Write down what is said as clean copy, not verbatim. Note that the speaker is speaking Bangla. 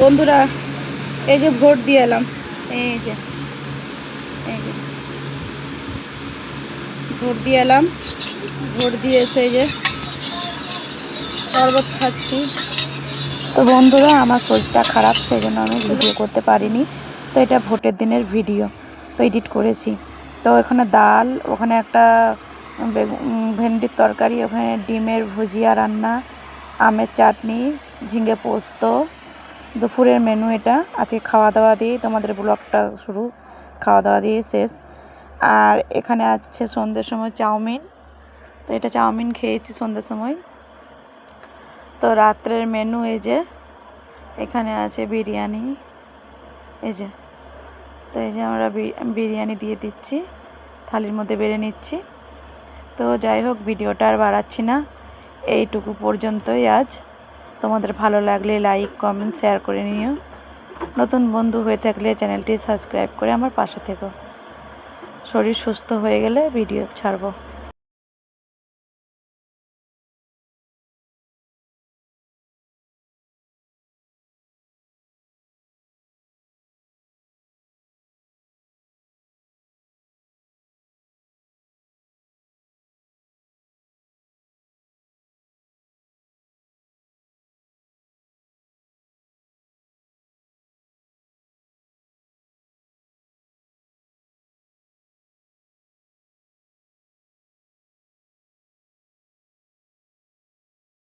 বন্ধুরা এই যে ভোট দিয়ে এলাম। এই যে ভোট দিয়ে এলাম। ভোট দিয়ে এসে এই যে শরবত খাচ্ছি। তো বন্ধুরা, আমার শরীরটা খারাপ, সেই জন্য আমি ভিডিও করতে পারিনি। তো এটা ভোটের দিনের ভিডিও, তো এডিট করেছি। তো এখানে ডাল, ওখানে একটা ভেন্ডির তরকারি, ওখানে ডিমের ভুজিয়া রান্না, আমের চাটনি, ঝিঙে পোস্ত। দুপুরের মেনু এটা। আজকে খাওয়া দাওয়া দিয়ে তোমাদের ব্লগটা শুরু, খাওয়া দাওয়া দিয়ে শেষ। আর এখানে আছে সন্ধ্যের সময় চাউমিন। তো এটা চাউমিন খেয়েছি সন্ধ্যের সময়। তো রাত্রের মেনু এই যে, এখানে আছে বিরিয়ানি। এই যে, তো এই যে আমরা বিরিয়ানি দিয়ে দিচ্ছি, থালির মধ্যে বেড়ে নিচ্ছি। তো যাই হোক, ভিডিওটা আর বাড়াচ্ছি না, এইটুকু পর্যন্তই আজ। তোমাদের ভালো লাগলে লাইক কমেন্ট শেয়ার করে নিও। নতুন বন্ধু হয়ে থাকলে চ্যানেলটি সাবস্ক্রাইব করে আমার পাশে থেকো। শরীর সুস্থ হয়ে গেলে ভিডিও ছাড়বো।